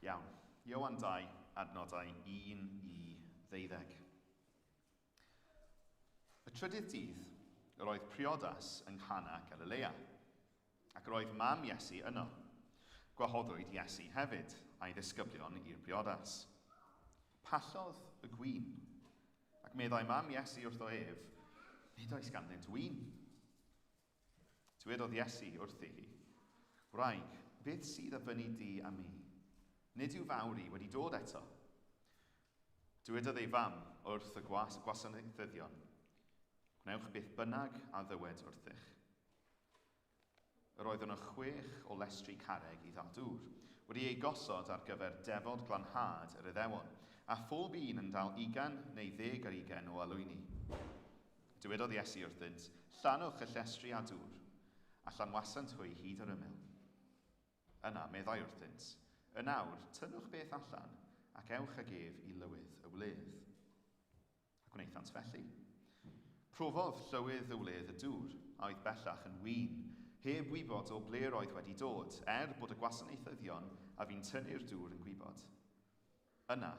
Iawn, Ioan 2, adnodau 1 i 12. Y trydydd dydd, yr oedd priodas yng Nghana Galilea, ac yr oedd mam Iesu yno. Gwahoddwyd Iesu hefyd a'i ddisgyblion i'r priodas. Pallodd y gwin, ac meddai mam Iesu wrtho ef, nid oes ganddynt win. Dywedodd Iesu wrthi hi, Wraig, beth sydd â fyny di am mi? Nid yw fawr i wedi dod eto. Dywedodd ei fam wrth y gwasanaethyddion, Gwnewch beth bynnag a ddywed wrthych. Yr oedd yno 6 o lestri carreg i ddadŵr, wedi ei gosod ar gyfer defod glanhad yr Iddewon, a phob un yn dal 20 neu 10 ar 20 o alwyni. Dywedodd Iesu wrthynt, llanwch y llestri a dŵr, a llanwasant hwy hyd yr ymyl. Yna meddai wrthynt, y nawr, tynnwch beth allan, ac ewch ag ef i lywydd y wledd. A gwnaethant felly. Profodd llywydd y wledd y dŵr, a oedd bellach yn win, heb wybod o ble oedd wedi dod, bod y gwasanaethyddion a fi'n tynnu'r dŵr yn gwybod. Yna,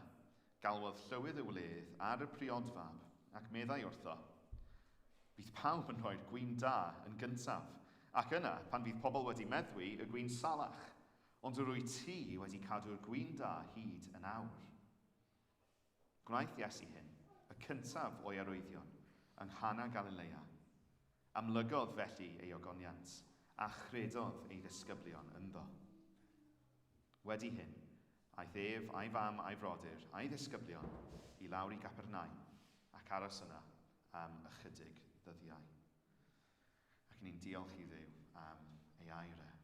galwodd llywydd y wledd ar y priodfab, ac meddai wrtho, bydd pawb yn rhoi'r gwin da yn gyntaf, ac yna, pan fydd pobl wedi meddwi, y gwin salach, ond yr wyt ti wedi cadw'r gwin da hyd yn awr. Gwnaeth Iesu hyn, y cyntaf o'i arwyddion, yng Nghana Galilea. Amlygodd felly ei ogoniant, a chredodd ei ddisgyblion ynddo. Wedi hyn, aeth ef a'i fam a'i frodyr a'i ddisgyblion i lawr i Gapernaum, ac aros yna am ychydig ddyddiau. Ac ni'n diolch i Dduw am ei airau.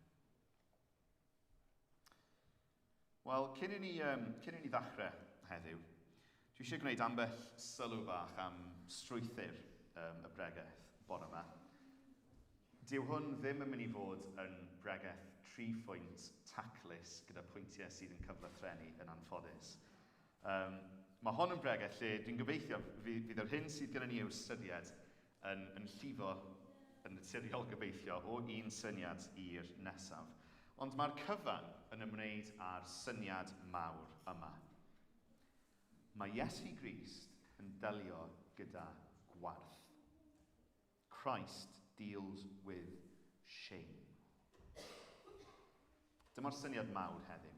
Wel, cyn i ni ddechrau heddiw, dwi eisiau gwneud ambell sylw bach am strwythur y bregaeth bore yma. Dyw hwn ddim yn mynd i fod yn bregaeth 3 phwynt taclus gyda pwyntiau sydd yn cyflwythrenu yn anffodus. Mae hon yn bregaeth lle dwi'n gobeithio fydd yr hyn sydd gyda ni i'w ystyried yn llifo yn naturiol gobeithio o un syniad i'r nesaf. Ond mae'r cyfan yn ymwneud â'r syniad mawr yma. Mae Iesu Grist yn delio gyda gwarth. Christ deals with shame. Dyma'r syniad mawr heddiw.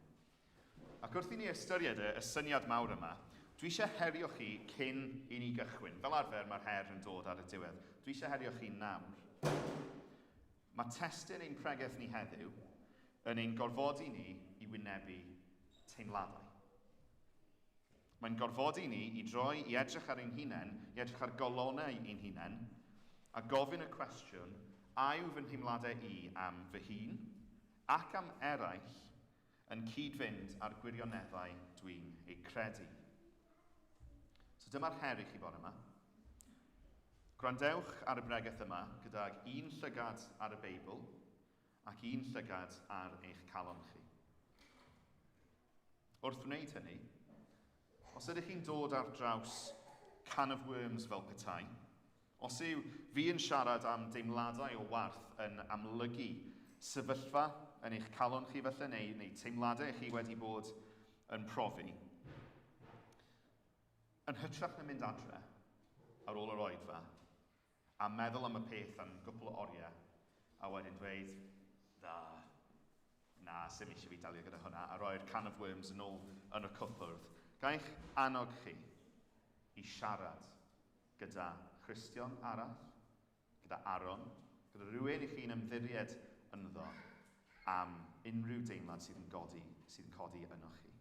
Ac wrth i ni ystyried y syniad mawr yma, dwi eisiau herio chi cyn i ni gychwyn. Fel arfer mae'r her yn dod ar y diwedd. Dwi eisiau herio chi nawr. Mae testun ein pregaeth ni heddiw yn ein gorfodi ni i wynebu teimladau. Mae'n gorfodi ni i droi i edrych ar ein hunain, i edrych ar golonau ein hunain, a gofyn y cwestiwn, a yw fy nheimladau i am fy hun, ac am eraill yn cyd-fynd ar gwirioneddau dwi'n eu credu. So dyma'r her i chi bore yma. Gwrandewch ar y bregaeth yma gydag un llygad ar y Beibl ac un llygad ar eich calon chi. Wrth wneud hynny, os ydych chi'n dod ar draws can of worms fel petai, os yw fi yn siarad am deimladau o warth yn amlygu sefyllfa yn eich calon chi felly, neu teimladau chi wedi bod yn profi, yn hytrach na mynd adre ar ôl yr oedfa, a meddwl am y peth am gwbl o oriau, a wedyn dweud, na, sy'n eisiau fi dalio gyda hwnna, a roi'r can of worms yn ôl yn y cwpwrdd. Gaich annog chi i siarad gyda Christian arall, gyda Aaron, gyda rhywun i chi'n ymddiried ynddo am unrhyw deimlad sydd yn codi yno chi.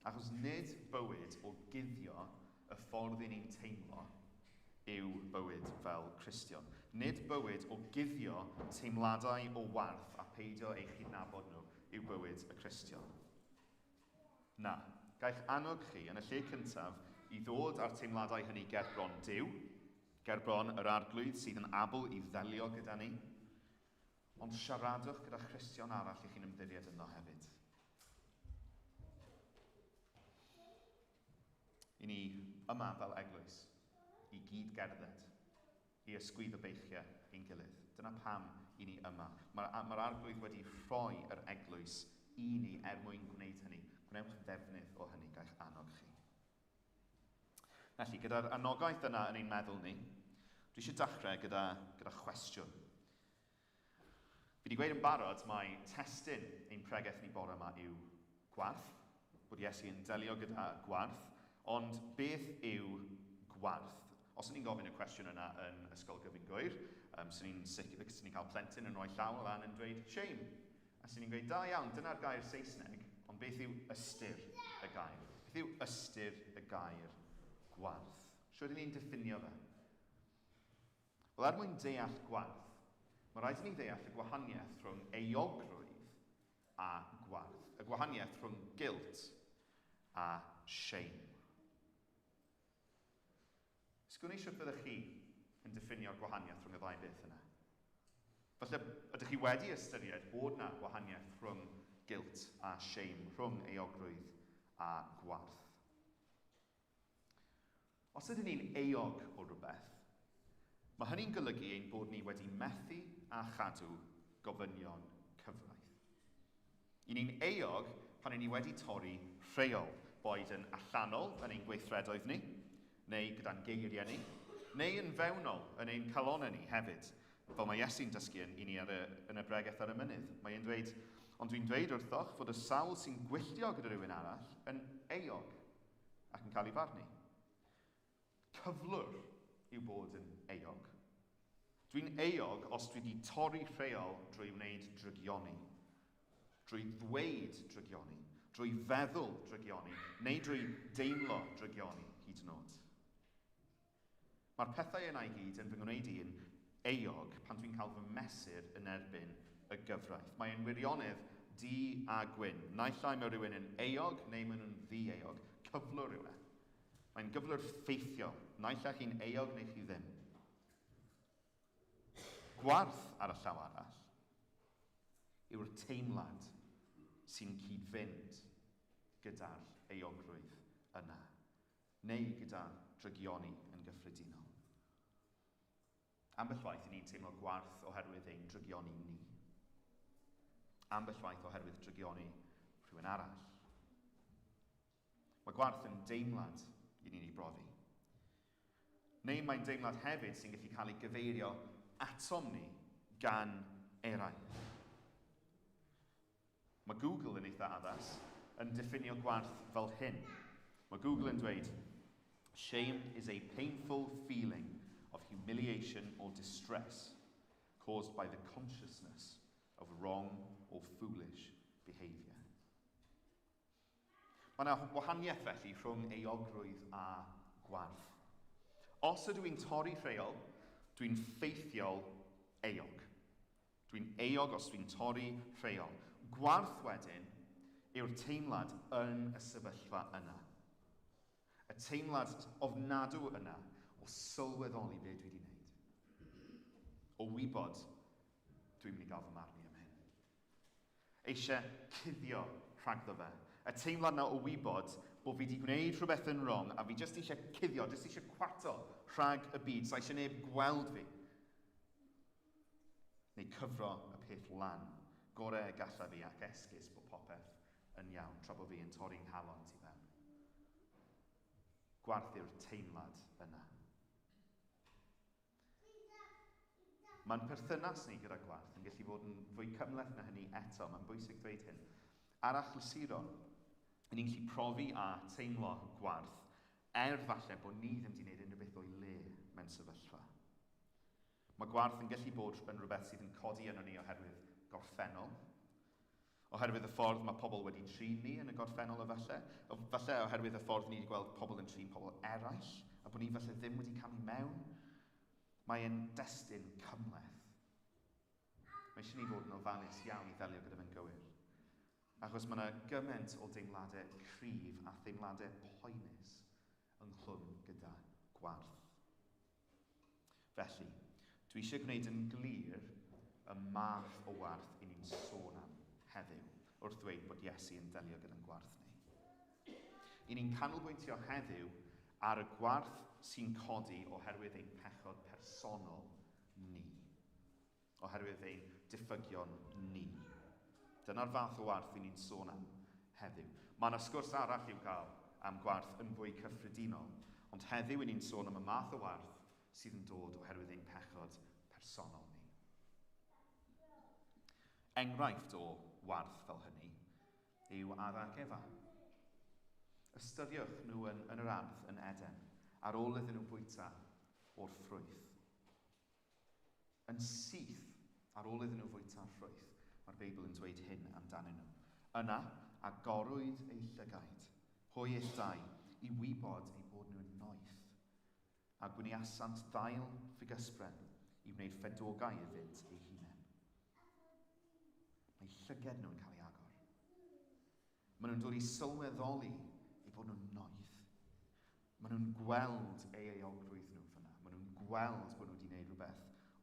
Achos nid bywyd o guddio y ffordd i ni'n teimlo yw bywyd fel Cristion. Nid bywyd o guddio teimladau o warth a peidio eich cydnabod nhw yw bywyd y Cristion. Na, gaich annog chi yn y lle cyntaf i ddod â'r teimladau hynny gerbron Duw, gerbron yr arglwydd sydd yn abl i ddelio gyda ni, ond siaradwch gyda Cristion arall i chi'n ymddiried yno hefyd. I ni yma fel eglwys, i gyd gerdded, i ysgwyddo beichiau ein gilydd. Dyna pam i ni yma. Mae'r arglwydd wedi rhoi yr eglwys i ni mwyn gwneud hynny. Felly, gyda'r anogaeth yna yn ein meddwl ni, dwi eisiau dechrau gyda chwestiwn. Fi wedi gweud yn barod mai testun ein pregeth ni bore yma yw gwarth, bod Iesu yn delio gyda gwarth, ond beth yw gwarth? Os ni'n gofyn y cwestiwn yna yn ysgol gyfyn gwir, sy'n ni'n cael plentyn yn rhoi llaw o lan yn dweud shame. A sy'n ni'n gweud, da iawn, dyna'r gair Saesneg, ond beth yw ystyr y gair? Beth yw ystyr y gair gwarth? Siwr ni'n diffinio fe? Wel, er mwyn deall gwarth, mae rhaid i ni ddeall y gwahaniaeth rhwng euogrwydd a gwarth. Y gwahaniaeth rhwng guilt a shame. Sgwn i siwr byddwch chi yn diffinio'r gwahaniaeth rhwng y ddau beth yna. Falle ydych chi wedi ystyried bod yna gwahaniaeth rhwng guilt a shame, rhwng euogrwydd a gwarth. Os ydyn ni'n euog o rhywbeth, mae hynny'n golygu ein bod ni wedi methu a chadw gofynion cyfraith. I ni'n euog pan ni wedi torri rheol, boed yn allanol yn ein gweithredoedd ni, neu gyda'n geiriau ni, neu yn fewnol yn ein calonau ni hefyd, fel mae Iesu'n dysgu i ni yn y bregeth ar y mynydd. Mae'n dweud, ond dwi'n dweud wrthoch fod y sawl sy'n gwylltio gyda rhywun arall yn euog ac yn cael ei farnu. Cyflwr yw bod yn euog. Dwi'n euog os dwi wedi torri rheol drwy wneud drygioni, drwy ddweud drygioni, drwy feddwl drygioni, neu drwy deimlo drygioni hyd yn oed. Mae'r pethau yna i gyd yn fy ngwneud i'n euog pan dwi'n cael fy mesur yn erbyn y gyfraith. Mae'n wirionedd du a gwyn. Naill ai mae rhywun yn euog neu maen nhw'n ddi-euog. Cyflwr yw e. Mae'n gyflwr ffeithiol. Naill ai chi'n euog neu chi ddim. Gwarth ar y llaw arall yw'r teimlad sy'n cyd-fynd gyda'r euogrwydd yna, neu gyda drygioni yn gyffredinol. Ambell waith ni'n teimlo gwarth oherwydd ein drygioni ni. Ambell waith oherwydd drygioni rhywun arall. Mae gwarth yn deimlad i ni'n ei brofi. Neu mae'n deimlad hefyd sy'n gallu cael ei gyfeirio atom ni gan eraill. Mae Google yn eitha addas yn diffinio gwarth fel hyn. Mae Google yn dweud, shame is a painful feeling of humiliation or distress caused by the consciousness of wrong or foolish behaviour. Mae yna wahaniaeth felly rhwng euogrwydd a gwarth. Os ydw i'n torri rheol, dwi'n ffeithiol euog. Dwi'n euog os dwi'n torri rheol. Gwarth wedyn yw'r teimlad yn y sefyllfa yna. Y teimlad ofnadw yna o sylweddoli be dwi wedi gwneud. O wybod dwi'n mynd i gael fy marnu am hyn. Eisiau cuddio rhagddo fe. Y teimlad yna o wybod bod fi wedi gwneud rhywbeth yn wrong a fi jyst eisiau cuddio, jyst eisiau cwato rhag y byd, so eisiau neb gweld fi. Neu cyfro y peth lan. Gorau galla fi ac esgus bod popeth yn iawn, tra bod fi yn torri'n nghalon ti fewn. Gwarth yw'r teimlad yna. Mae'n perthynas ni gyda gwarth yn gallu bod yn fwy cymhleth na hynny eto. Mae'n bwysig dweud hyn. Ar achlysuron, ni'n gallu profi a teimlo gwarth falle bod ni ddim wedi gwneud unrhyw beth o'i le mewn sefyllfa. Mae gwarth yn gallu bod yn rhywbeth sydd yn codi yno ni oherwydd gorffennol, oherwydd y ffordd mae pobl wedi trin ni yn y gorffennol falle oherwydd y ffordd ni wedi gweld pobl yn trin pobl eraill, a bod ni falle ddim wedi cael ei mewn. Mae e'n destun cymhleth. Mae eisiau ni fod yn ofalus iawn i ddelio gyda fe'n gywir. Achos mae yna gymaint o deimladau cryf a deimladau poenus ynghlwm gyda gwarth. Felly, dwi eisiau gwneud yn glir y math o warth i ni'n sôn am heddiw, wrth ddweud bod Iesu yn delio gyda'n gwarth ni. I ni'n canolbwyntio heddiw ar y gwarth sy'n codi oherwydd ein pechod personol ni, oherwydd ein diffygion ni. Dyna'r fath o warth i ni'n sôn am heddiw. Mae yna sgwrs arall i'w gael am gwarth yn fwy cyffredinol, Ond heddiw ni'n sôn am y math o warth sydd yn dod oherwydd ein pechod personol ni. Enghraifft o warth fel hynny yw Adda ac Efa. Ystyriwch nhw yn yr ardd yn Eden, ar ôl iddyn nhw bwyta o'r ffrwyth. Yn syth, ar ôl iddyn nhw fwyta'r ffrwyth, mae'r Beibl yn dweud hyn amdanyn nhw. Yna, agorwyd eu llygaid, hwy eich dau, i wybod eu bod nhw'n noeth, a gwniasant ddail ffugysbren i wneud ffedogau iddynt eu hunain. Mae llyged nhw'n cael ei agor. Maen nhw'n dod i sylweddoli eu bod nhw'n noeth. Maen nhw'n gweld eu euogrwydd nhw fyna. Maen nhw'n gweld bod nhw wedi gwneud rhywbeth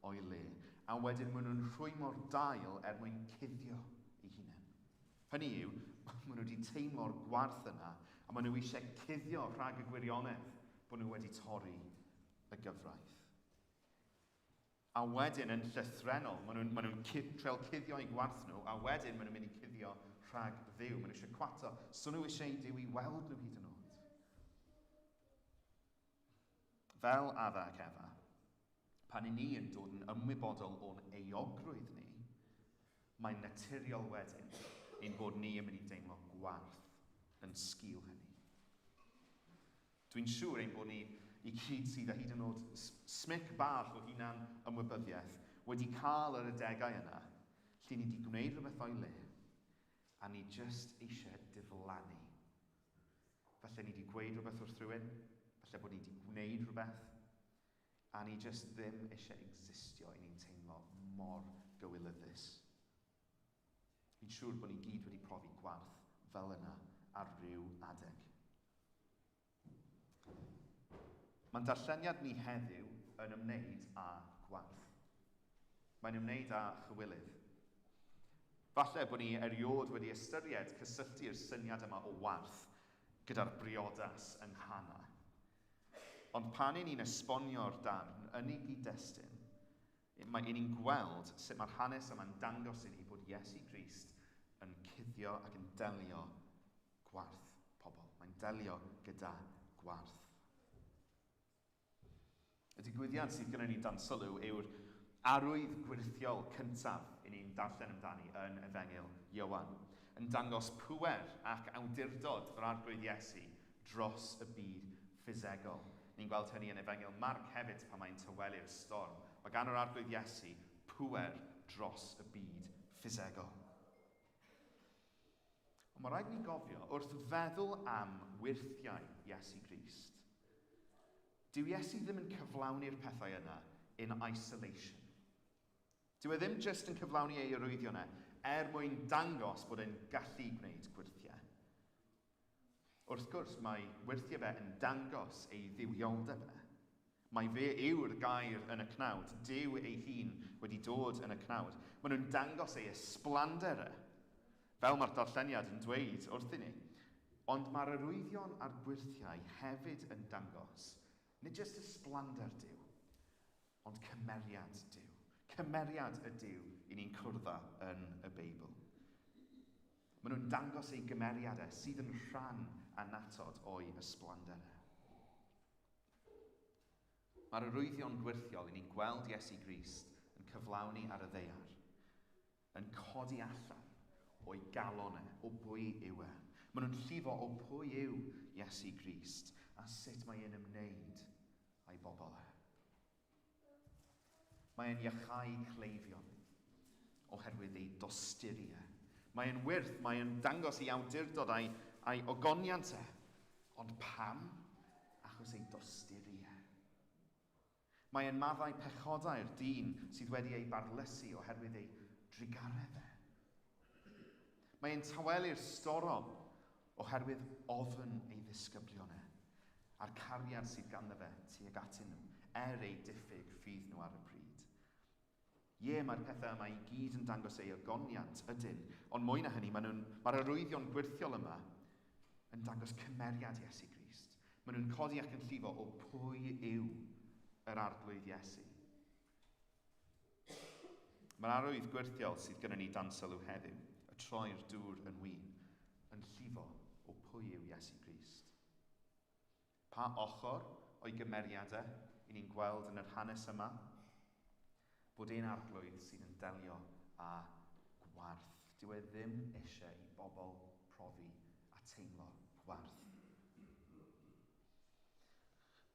o'i le. A wedyn maen nhw'n rhoi mor dail mwyn cuddio eu hunain. Hynny yw, maen nhw wedi teimlo'r gwarth yna, a maen nhw eisiau cuddio rhag y gwirionedd bod nhw wedi torri y gyfraith. A wedyn yn llythrenol, maen nhw'n treul cuddio eu gwarth nhw, a wedyn maen nhw'n mynd i cuddio rhag Dduw. Maen nhw eisiau cwato, so nhw eisiau Dduw i weld nhw hyd yn oed. Fel Adda ac Efa, pan i ni yn dod yn ymwybodol o'n euogrwydd ni, mae'n naturiol wedyn ein bod ni yn mynd i deimlo gwarth yn sgil hynny. Dwi'n siŵr ein bod ni i gyd sydd â hyd yn oed smic bach o hunan ymwybyddiaeth wedi cael yr adegau yna lle ni wedi gwneud rhywbeth o'i le a ni jyst eisiau diflannu. Falle ni wedi gweud rhywbeth wrth rhywun, falle bod ni wedi gwneud rhywbeth, a ni jyst ddim eisiau existio i ni'n teimlo mor gywilyddus. Fi'n siŵr bod ni gyd wedi profi gwarth fel yna ar ryw adeg. Mae'n darlleniad ni heddiw yn ymwneud â gwarth. Mae'n ymwneud â chywilydd. Falle bod ni eriod wedi ystyried cysylltu'r syniad yma o warth gyda'r briodas yng Nghana. Ond pan i ni'n esbonio'r darn yn ei gyd-destun, mae ni'n gweld sut mae'r hanes yma'n dangos i ni bod Iesu Grist yn cuddio ac yn delio gwarth pobl. Mae'n delio gyda gwarth. Y digwyddiad sydd gyda ni dan sylw yw'r arwydd gwirthiol cyntaf i ni'n darllen amdani yn Efengyl Ioan, yn dangos pŵer ac awdurdod yr arglwydd Iesu dros y byd ffisegol. Ni'n gweld hynny yn Efengyl Marc hefyd pan mae'n tawelu'r storm. Mae gan yr arglwydd Iesu pŵer dros y byd ffisegol. Ond mae rhaid ni gofio, wrth feddwl am wirthiau Iesu Grist, dyw Iesu ddim yn cyflawni'r pethau yna in isolation. Dyw e ddim jyst yn cyflawni ei arwyddion mwyn dangos bod e'n gallu gwneud gwirthiau. Wrth gwrs, mae wirthiau fe yn dangos ei dduwioldeb e. Mae fe yw'r gair yn y cnawd, Duw ei hun wedi dod yn y cnawd. Maen nhw'n dangos ei ysblander e, fel mae'r darlleniad yn dweud wrth i ni. Ond mae'r arwyddion a'r gwirthiau hefyd yn dangos, nid jyst ysblander Duw, ond cymeriad Duw. Cymeriad y Duw i ni'n cwrdda yn y Beibl. Maen nhw'n dangos ei gymeriadau sydd yn rhan a natod o'i ysblander e. Mae'r arwyddion gwirthiol i ni'n gweld Iesu Grist yn cyflawni ar y ddaear, yn codi allan o'i galon e, o bwy yw e. Maen nhw'n llifo o pwy yw Iesu Grist a sut mae e'n ymwneud a'i bobl e. Mae e'n iachau cleifion oherwydd ei dosturiau. Mae e'n wyrth, mae e'n dangos ei awdurdod a'i ogoniant e. Ond pam? Achos ei dosturiau. Mae e'n maddau pechodau'r dyn sydd wedi ei barlysu oherwydd ei drigaredd e. Mae e'n tawelu'r storom oherwydd ofn ei ddisgyblion e, a'r cariad sydd ganddo fe tuag atyn nhw, ei diffyg ffydd nhw ar y pryd. Mae'r pethau yma i gyd yn dangos ei ogoniant ydyn, ond mwy na hynny, mae'r arwyddion gwirthiol yma yn dangos cymeriad Iesu Grist. Maen nhw'n codi ac yn llifo o pwy yw yr arglwydd Iesu. Mae'r arwydd gwirthiol sydd gyda ni dan sylw heddiw, y troi'r dŵr yn wyn, yn llifo o pwy yw Iesu Grist. Pa ochr o'i gymeriadau i ni'n gweld yn yr hanes yma? Bod ein arglwydd sydd yn delio â gwarth. Dyw e ddim eisiau i bobl profi a teimlo gwarth.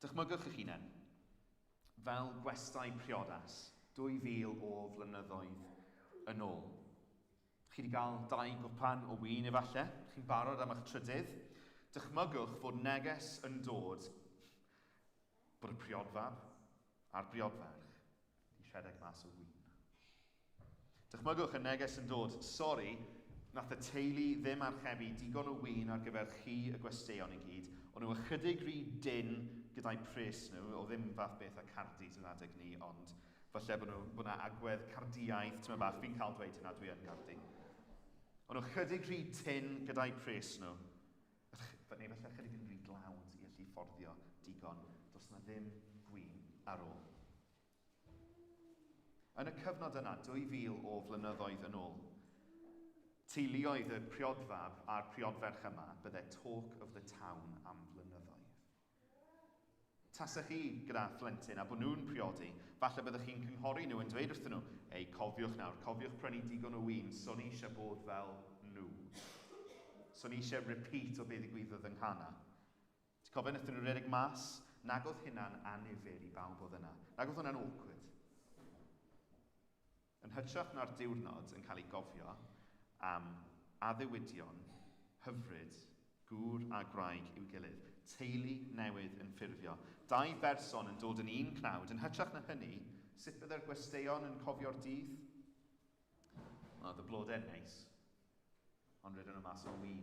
Dychmygwch eich hunain fel gwestai priodas 2000 o flynyddoedd yn ôl. Chi wedi cael 2 gwpan o win efallai, chi'n barod am eich trydydd. Dychmygwch fod neges yn dod bod y priodfab a'r briodferch wedi rhedeg mas o win. Dychmygwch y neges yn dod, sori, nath y teulu ddim archebu digon o win ar gyfer chi y gwesteion i gyd, ond nhw ychydig rhy dyn gyda'i pres nhw, o ddim fath beth a Cardydd yn adeg ni, ond falle bod yna agwedd cardiaeth, ti'n bach, fi'n cael dweud hynna, dwi yn Cardydd. Ond nhw chydig rhy tyn gyda'i pres nhw, neu falle chydig yn rhy glawd i allu fforddio digon, does na ddim gwin ar ôl. Yn y cyfnod yna, 2000 o flynyddoedd yn ôl, teuluoedd y priodfab a'r priodferch yma bydde talk of the town am flynyddoedd. Tasech chi gyda phlentyn a bod nhw'n priodi, falle byddech chi'n cynghori nhw yn dweud wrthyn nhw, ei, cofiwch nawr, cofiwch prynu digon o win, so ni eisiau bod fel nhw. So ni eisiau repeat o beth ddigwyddodd yng Nghana. Ti'n cofio wnaethon nhw redeg mas? Nag oedd hynna'n anifyr i bawb oedd yna. Nag oedd hwnna'n awkward. Yn hytrach na'r diwrnod yn cael ei gofio am addewidion, hyfryd, gŵr a graig i'w gilydd, teulu newydd yn ffurfio, 2 berson yn dod yn un cnawd, yn hytrach na hynny, sut bydde'r gwesteion yn cofio'r dydd? Oedd y blodau'n neis, ond rydyn nhw mas o win.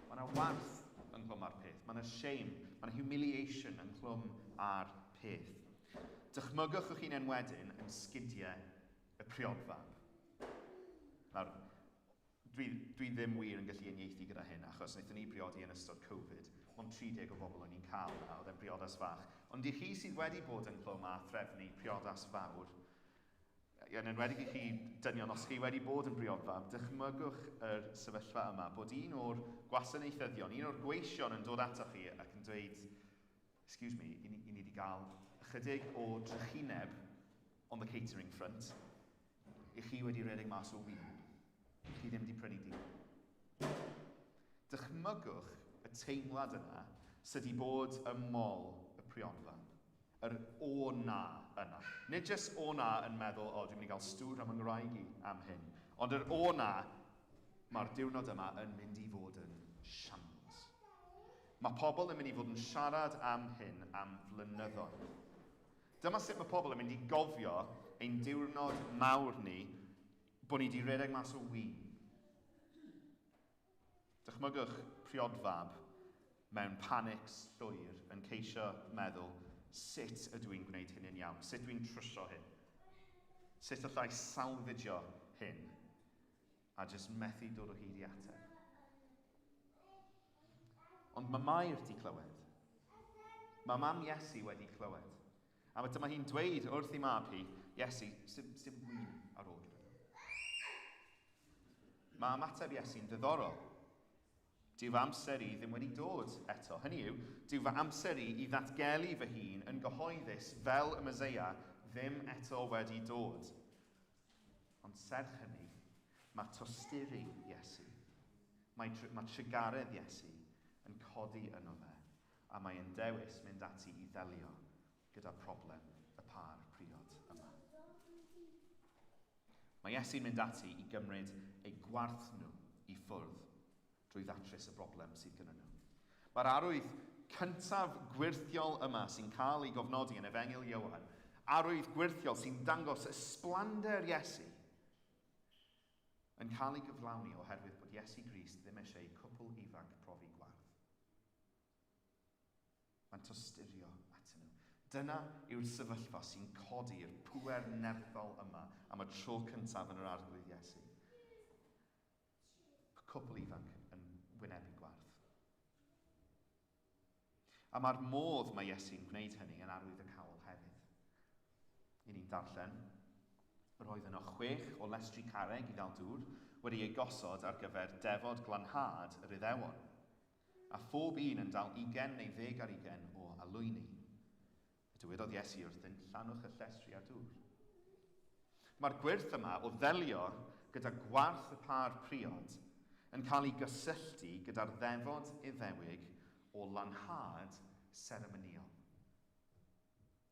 Mae yna warth yn clwm ar peth, mae yna shame, mae yna humiliation yn clwm ar peth. Dychmygwch eich hunain wedyn yn sgidiau y priodfab. Nawr, dwi ddim wir yn gallu uniaethu gyda hyn, achos wnaethon ni briodi yn ystod Covid, ond 30 o bobl o'n i'n cael yna, oedd e'n priodas fach. Ond i chi sydd wedi bod yn clwm a threfnu priodas fawr, yn enwedig i chi dynion, os chi wedi bod yn briodfab, dychmygwch yr sefyllfa yma, bod un o'r gwasanaethyddion, un o'r gweision yn dod ato chi ac yn dweud, excuse me, i ni wedi cael ychydig o drychineb on the catering front, i chi wedi redeg mas o win. Chi ddim wedi prynu di. Dychmygwch y teimlad yna sydd wedi bod ym mol y priodfab. Yr o na yna. Nid jyst o na yn meddwl, o, dwi'n mynd i gael stŵr am yng Nghymraeg i am hyn. Ond yr o na, mae'r diwrnod yma yn mynd i fod yn shambles. Mae pobl yn mynd i fod yn siarad am hyn am flynyddoedd. Dyma sut mae pobl yn mynd i gofio ein diwrnod mawr ni bod ni wedi redeg mas o win. Dychmygwch priodfab mewn panics llwyr yn ceisio meddwl sut ydw i'n gwneud hyn yn iawn, sut dwi'n trwsio hyn, sut allai salfidio hyn, a jyst methu dod o hyd i ateb. Ond mae Mair wedi clywed. Mae mam Iesu wedi clywed. A dyma hi'n dweud wrth ei mab hi, Iesu, sy'n win ar ôl gyda nhw. Mae ymateb Iesu'n ddiddorol. Dyw fy amser i ddim wedi dod eto. Hynny yw, dyw fy amser i ddatgelu fy hun yn gyhoeddus fel y Meseia ddim eto wedi dod. Ond serch hynny, mae tosturi Iesu, mae trygaredd Iesu yn codi yno fe, a mae e'n dewis mynd ati i ddelio gyda problem y par priod yma. Mae Iesu'n mynd ati i gymryd eu gwarth nhw i ffwrdd drwy ddatrys y broblem sydd gyda nhw. Mae'r arwydd cyntaf gwirthiol yma sy'n cael ei gofnodi yn Efengyl Ioan, arwydd gwirthiol sy'n dangos ysblander Iesu, yn cael ei gyflawni oherwydd bod Iesu Grist ddim eisiau ei cwpl ifanc profi gwarth. Mae'n tosturio atyn nhw. Dyna yw'r sefyllfa sy'n codi'r pŵer nerthol yma am y tro cyntaf yn yr arglwydd Iesu. Cwpl ifanc yn wynebu gwarth. A mae'r modd mae Iesu'n gwneud hynny yn arwydd y cawl hefyd. I ni'n darllen, roedd yno 6 o lestri carreg i ddal dŵr wedi ei gosod ar gyfer defod glanhad yr Iddewon. a phob un yn dal 20 neu 10 ar 20 o alwyni. Dywedodd Iesu wrthyn, llanwch y llestri a dŵr. Mae'r gwirth yma o ddelio gyda gwarth y par priod yn cael ei gysylltu gyda'r ddefod Iddewig o lanhad seremoniol.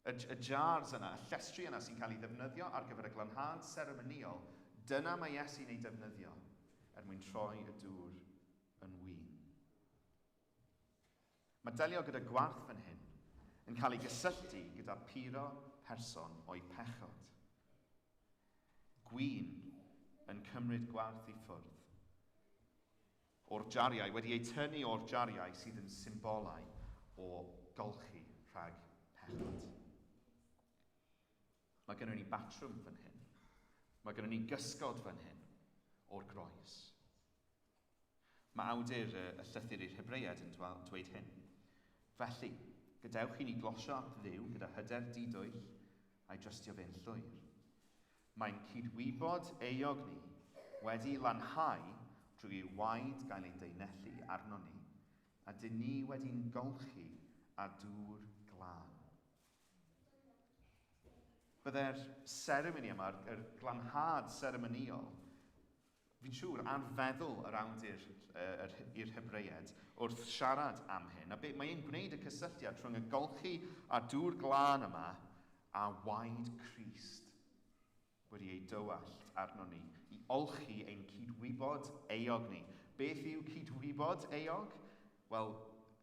Y jars yna, y llestri yna sy'n cael ei ddefnyddio ar gyfer y glanhad seremoniol, dyna mae Iesu'n ei defnyddio mwyn troi y dŵr yn win. Mae delio gyda gwarth fan hyn yn cael ei gysylltu gyda puro person o'i pechod. Gwyn yn cymryd gwarth i ffwrdd o'r jariau, wedi ei tynnu o'r jariau sydd yn symbolau o golchi rhag pechod. Mae gennym ni batrwm fan hyn. Mae gennym ni gysgod fan hyn o'r groes. Mae awdur y llythyr i'r Hebreaid yn dweud hyn. Felly, gadewch i ni glosio at Dduw gyda hyder didwyll a'i drystio fe'n llwyr. Mae'n cydwybod eog ni wedi lanhau drwy ei waed gael ei deunellu arno ni, a dyn ni wedi'n golchi a dŵr glân. Byddai'r seremoni yma, yr glanhad seremoniol, fi'n siŵr ar feddwl yr awdur i'r Hebreaid wrth siarad am hyn. A mae e'n gwneud y cysylltiad rhwng y golchi a dŵr glân yma a waed Crist wedi ei dywallt arno ni, i olchi ein cydwybod eog ni. Beth yw cydwybod eog? Wel,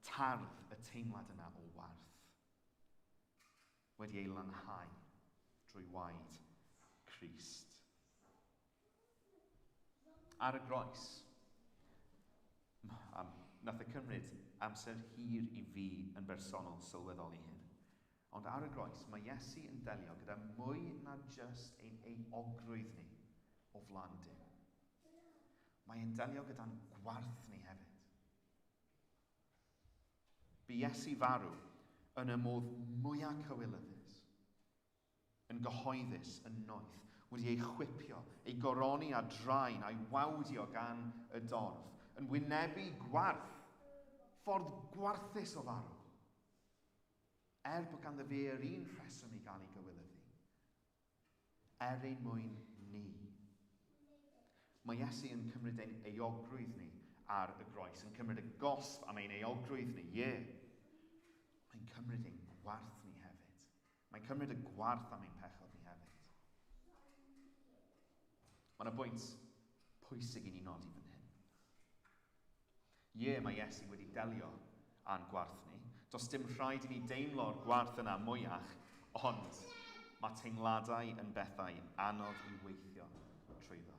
tardd y teimlad yna o warth. Wedi ei lanhau drwy waed Crist. Ar y groes, nath y cymryd amser hir i fi yn bersonol sylweddoli hyn. Ond ar y groes, mae Iesu yn delio gyda mwy na jyst ein eogrwydd ni o flan Duw. Mae e'n delio gyda'n gwarth ni hefyd. Bu Iesu farw yn y modd mwyaf cywilyddus, yn gyhoeddus, yn noeth, wedi ei chwipio, ei goroni a draen, a'i wawdio gan y dorf, yn wynebu gwarth, ffordd gwarthus o farw. Bod ganddo fe yr un rheswm i gael ei gywilyddu. Ein mwyn ni. Mae Iesu yn cymryd ein eogrwydd ni ar y groes, yn cymryd y gosb am ein eogrwydd ni, Mae'n cymryd ein gwarth ni hefyd. Mae'n cymryd y gwarth am ein pechod ni hefyd. Mae yna bwynt pwysig i ni nodi fan hyn. Mae Iesu wedi delio a'n gwarth ni. Does dim rhaid i ni deimlo'r gwarth yna mwyach, ond mae teimladau yn bethau anodd i weithio trwyddo.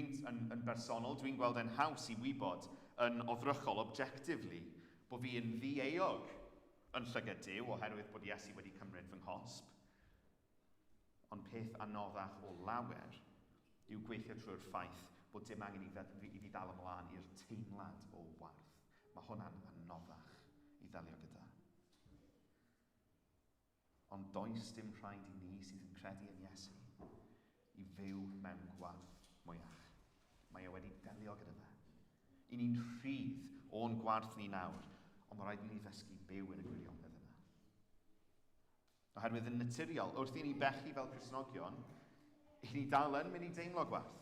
Yn bersonol, dwi'n gweld e'n haws i wybod yn oddrychol, objectively, bod fi yn ddi-eog yn llygad Duw oherwydd bod Iesu wedi cymryd fy nghosb. Ond peth anoddach o lawer yw gweithio trwy'r ffaith bod dim angen i fi ddal ymlaen i'r teimlad o warth. Mae hwnna'n anoddach i ddelio gyda. Ond does dim rhaid i ni sydd yn credu yn Iesu i fyw mewn gwarth mwyach. Mae e wedi delio gyda fe. I ni'n rhydd o'n gwarth ni nawr, ond mae rhaid i ni ddysgu byw yn y gwirionedd yna. Oherwydd yn naturiol, wrth i ni bechu fel Cristnogion, i ni dal yn mynd i deimlo gwarth.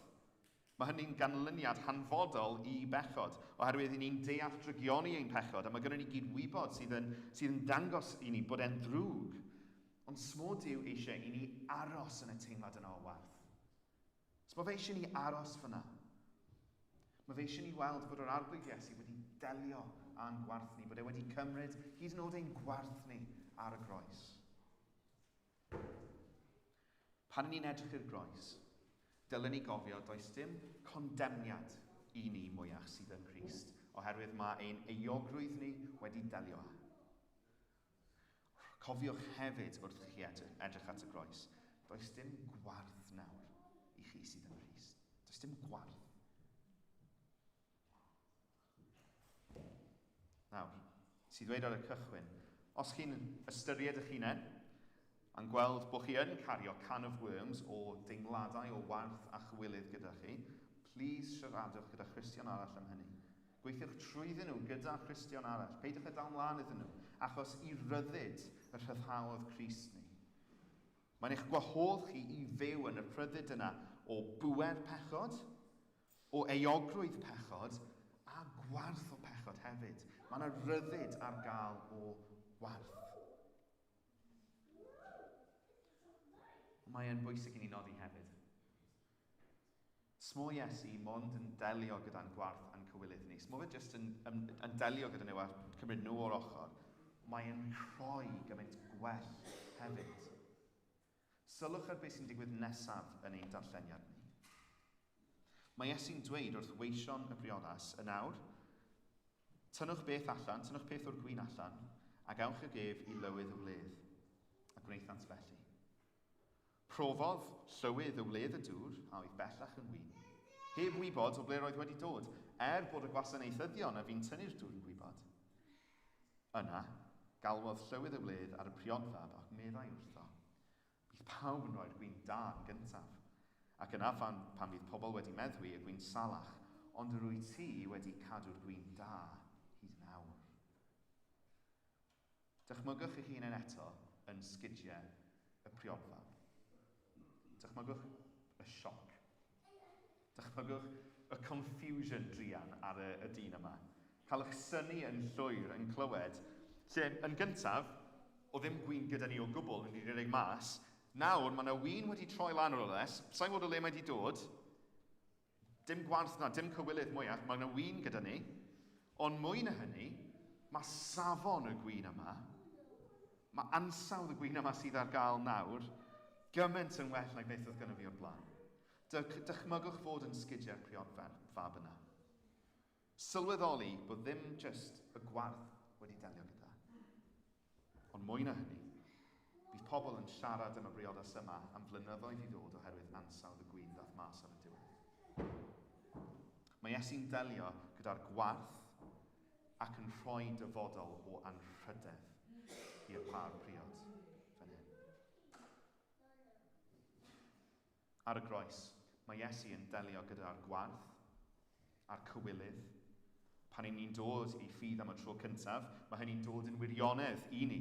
Mae hynny'n ganlyniad hanfodol i bechod, oherwydd i ni'n deall drygioni ein pechod, a mae gennym ni gydwybod sydd yn dangos i ni bod e'n ddrwg. Ond smod Duw eisiau i ni aros yn y teimlad yna o warth. So mae fe eisiau ni aros fyna. Mae fe eisiau ni weld bod yr arglwydd Iesu wedi delio a'n gwarth ni, bod e wedi cymryd hyd yn oed ein gwarth ni ar y groes. Pan ni'n edrych i'r groes, dylen ni gofio does dim condemniad i ni mwyach sydd yn Crist, oherwydd mae ein eogrwydd ni wedi delio â. Cofiwch hefyd wrth chi edrych at y groes, does dim gwarth nawr i chi sydd yn Crist. Does dim gwarth. Nawr, sydd dweud ar y cychwyn, os chi'n ystyried eich hunain, a'n gweld bod chi yn cario can of worms o deimladau o warth a chywilydd gyda chi, please siaradwch gyda Christian arall am hynny. Gweithiwch trwyddyn nhw gyda Christian arall. Peidwch dal mlaen iddyn nhw, achos i ryddid y rhyddhaodd Crist ni. Mae'n eich gwahodd chi i fyw yn y rhyddid yna o bwer pechod, o eogrwydd pechod, a gwarth o pechod hefyd. Mae yna ryddid ar gael o warth. Mae'n bwysig i ni nodi hefyd. Smo Iesu mond yn delio gyda'n gwarth a'n cywilydd ni. Smo fe jyst yn delio gyda nhw a cymryd nhw o'r ochr. Mae'n rhoi gymaint gwell hefyd. Sylwch ar beth sy'n digwydd nesaf yn ein darlleniad ni. Mae Iesu'n dweud wrth weision y briodas y nawr, tynnwch beth allan, tynnwch beth o'r gwyn allan, a gawch y gef i lywydd y wledd, a gwneithant felly. Profodd llywydd y wledd y dŵr, a oedd bellach yn wyn, heb wybod o ble roedd wedi dod, bod y gwasanaethyddion a fi'n tynnu'r dŵr yn gwybod. Yna, galwodd llywydd y wledd ar y priodfab ac meddai wrtho. Bydd pawb yn rhoi'r gwyn da yn gyntaf, ac yna pan bydd pobl wedi meddwi y gwyn salach, ond yr wyt ti wedi cadw'r gwyn da hyd nawr. Dychmygwch eich hun eto yn sgidiau y priodfab. Dychmygwch y sioc. Dychmygwch y confusion drian ar y dyn yma. Cael eich syni yn llwyr yn clywed, lle yn gyntaf, o ddim gwyn gyda ni o gwbl yn ei rhedeg mas. Nawr, mae yna wyn wedi troi lan o'r oles, sa'n gwybod o le mae wedi dod. Dim gwarth na, dim cywilydd mwyach, mae yna wyn gyda ni. Ond mwy na hynny, mae safon y gwyn yma, mae ansawdd y gwyn yma sydd ar gael nawr, gymaint yn well na beth oedd gyda fi o'r blaen. Dychmygwch fod yn sgidio'r priodfab yna. Sylweddoli bod ddim jyst y gwarth wedi delio gyda. Ond mwy na hynny, bydd pobl yn siarad am y briodas yma am flynyddoedd i ddod oherwydd ansawdd y gwyn ddath mas ar y diwedd. Mae Iesu'n delio gyda'r gwarth ac yn rhoi dyfodol o anrhydedd i'r par priod fan hyn. Ar y groes, mae Iesu yn delio gyda'r gwarth a'r cywilydd. Pan ni'n dod i ffydd am y tro cyntaf, mae hynny'n dod yn wirionedd i ni.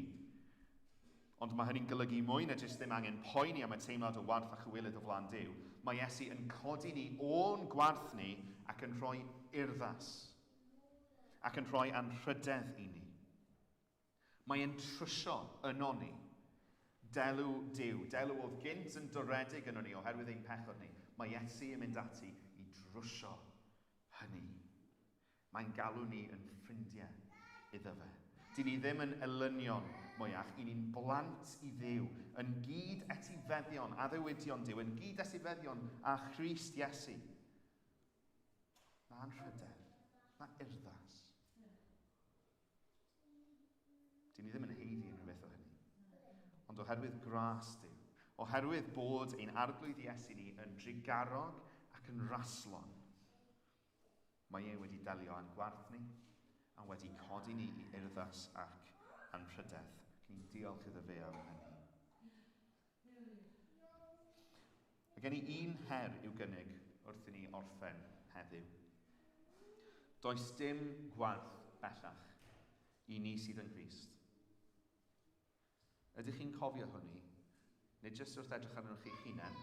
Ond mae hynny'n golygu mwy na jyst ddim angen poeni am y teimlad o warth a chywilydd o flaen Duw. Mae Iesu yn codi ni o'n gwarth ni ac yn rhoi urddas. Ac yn rhoi anrhydedd i ni. Mae e'n trwsio yno ni. Delw Duw. Delw oedd gynt yn doredig yno ni oherwydd ein pechod ni. Mae Iesu yn mynd ati i drwsio hynny. Mae'n galw ni yn ffrindiau iddo fe. Dyn ni ddim yn elynion mwyach, i ni'n blant i Dduw, yn gyd etifeddion, addewidion Duw, yn gyd etifeddion a Christ Iesu. Mae anrhydedd, mae urddas. Dyn ni ddim yn heiddi unrhyw beth o hynny. Ond oherwydd gras Duw, oherwydd bod ein arglwydd Iesu ni yn drigarog ac yn raslon, mae e wedi delio â'n gwarth ni, a wedi codi ni i urddas ac anrhydedd. Ni'n diolch iddo fe am hynny. Mae gen i un her i'w gynnig wrth i ni orffen heddiw. Does dim gwarth bellach i ni sydd yn Crist. Ydych chi'n cofio hynny, nid jyst wrth edrych arnoch chi'ch hunain,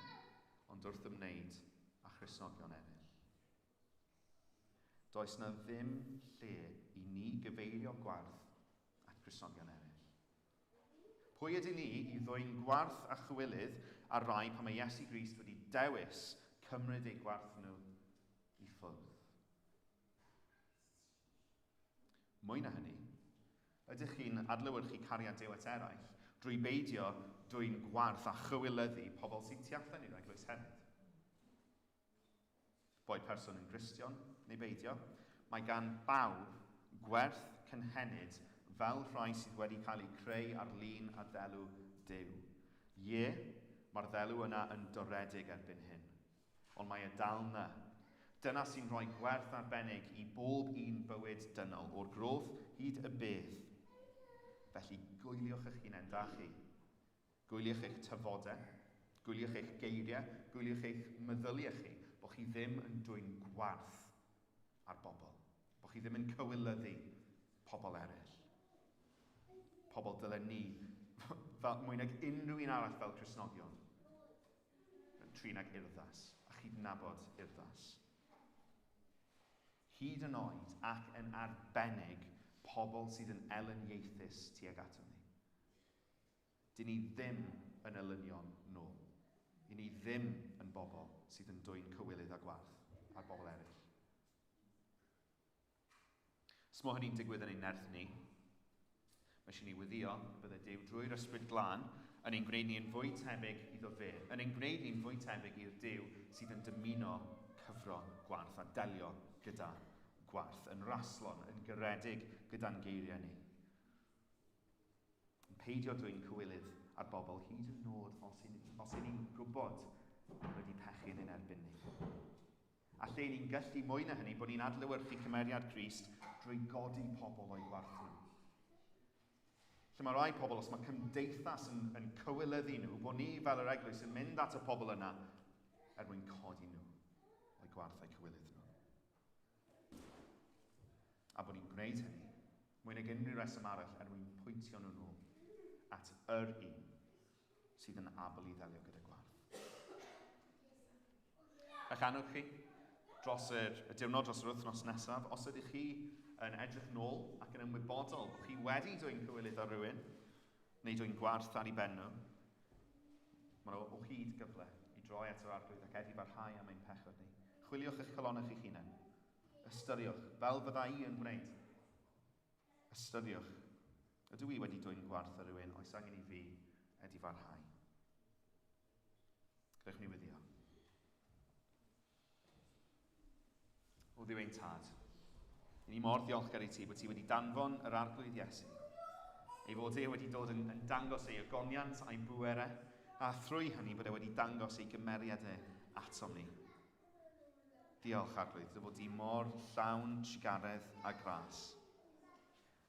ond wrth ymwneud â Christnogion eraill. Does na ddim lle i ni gyfeirio gwarth at Christnogion eraill. Pwy ydyn ni i ddwy'n gwarth a chywilydd ar rai pan mae Iesu Grist wedi dewis cymryd eu gwarth nhw i ffwrdd? Mwy na hynny, ydych chi'n adlewyrchu cariad Duw at eraill drwy beidio dwy'n gwarth a chywilyddu pobl sy'n tu allan i'r eglwys hefyd? Boed person yn Gristion neu beidio, mae gan bawb gwerth cynhenid fel rhai sydd wedi cael eu creu ar lun a ddelw Duw. Ie, mae'r ddelw yna yn doredig erbyn hyn, ond mae e dal na. Dyna sy'n rhoi gwerth arbennig i bob un bywyd dynol, o'r groth hyd y beth. Felly gwyliwch eich hunain da chi. Gwyliwch eich tyfodau, gwyliwch eich geiriau, gwyliwch eich meddyliau chi, bod chi ddim yn dwy'n gwarth ar bobl. Bod Bo chi ddim yn cywilyddu pobl eraill. Pobl dylen ni, mwy nag unrhyw un arall fel Cristnogion, yn trin ag urddas, a chydnabod urddas. Hyd yn oed ac yn arbennig pobl sydd yn elyniaethus tuag ato ni. Dyn ni ddim yn elynion nôl. Dyn ni ddim yn bobl sydd yn dwyn cywilydd a gwarth ar bobl eraill. Os mae hynny'n digwydd yn ein nerth ni, mae eisiau ni weddio bydde Duw drwy'r ysbryd glân yn ein gwneud ni'n fwy tebyg iddo fe, yn ein gwneud ni'n fwy tebyg i'r Duw sydd yn dymuno cyfro gwarth a delio gyda gwarth, yn raslon, yn garedig gyda'n geiriau ni. Yn peidio dwyn cywilydd ar bobl hyd yn nod os y'n ni'n gwybod wedi pechu'n ein erbyn ni. A lle ni'n gallu mwy na hynny bod ni'n adlewyrchu cymeriad Crist drwy godi pobl o'i gwarth nhw. Lle mae rai pobl, os mae cymdeithas yn cywilyddu nhw, bod ni fel yr eglwys yn mynd at y pobl yna er mwyn codi nhw o'i gwarth a'i cywilydd nhw. A bod ni'n gwneud hynny, mwy nag unrhyw reswm arall er mwyn pwyntio nhw nôl at yr un sydd yn abl i ddelio gyda gwarth. A'ch anwch chi dros y diwrnod dros yr wythnos nesaf, os ydych chi yn edrych nôl ac yn ymwybodol bod chi wedi dwyn cywilydd ar rywun, neu dwyn gwarth ar ei ben nhw, mae o hyd gyfle i droi at yr arglwydd ac edifarhau am ein pechod ni. Chwiliwch eich calonnau eich hunain. Ystyriwch, fel fydda i yn gwneud. Ystyriwch, ydw i wedi dwyn gwarth ar rywun, oes angen i fi edifarhau. Gwnewch ni weddio. O Dduw ein tad, i ni mor ddiolchgar i ti bod ti wedi danfon yr arglwydd Iesu, ei fod e wedi dod yn dangos ei ogoniant a'i bwerau, a thrwy hynny bod e wedi dangos ei gymeriadau atom ni. Diolch arglwydd, bod ti mor llawn trigaredd a gras.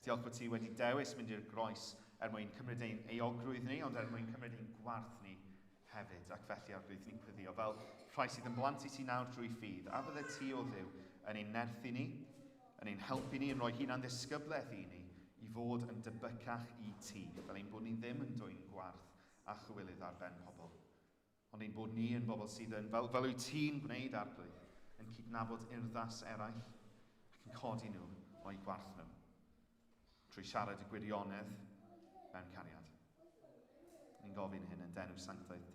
Diolch bod ti wedi dewis mynd i'r groes er mwyn cymryd ein eogrwydd ni, ond er mwyn cymryd ein gwarth ni hefyd, ac felly arglwydd ni'n cwyddio fel rhai sydd yn blant i ti nawr drwy ffydd, a fydde ti o Dduw yn ein nerthu ni, yn ein helpu ni, yn rhoi hunan ddisgyblaeth i ni, i fod yn debycach i ti, fel ein bod ni ddim yn dwyn gwarth a chywilydd ar ben pobl, ond ein bod ni yn bobl sydd yn, fel wyt ti'n gwneud arglwydd, yn cydnabod urddas eraill ac yn codi nhw o'i gwarth nhw, trwy siarad y gwirionedd mewn cariad. Ni'n gofyn hyn yn denw sanctaidd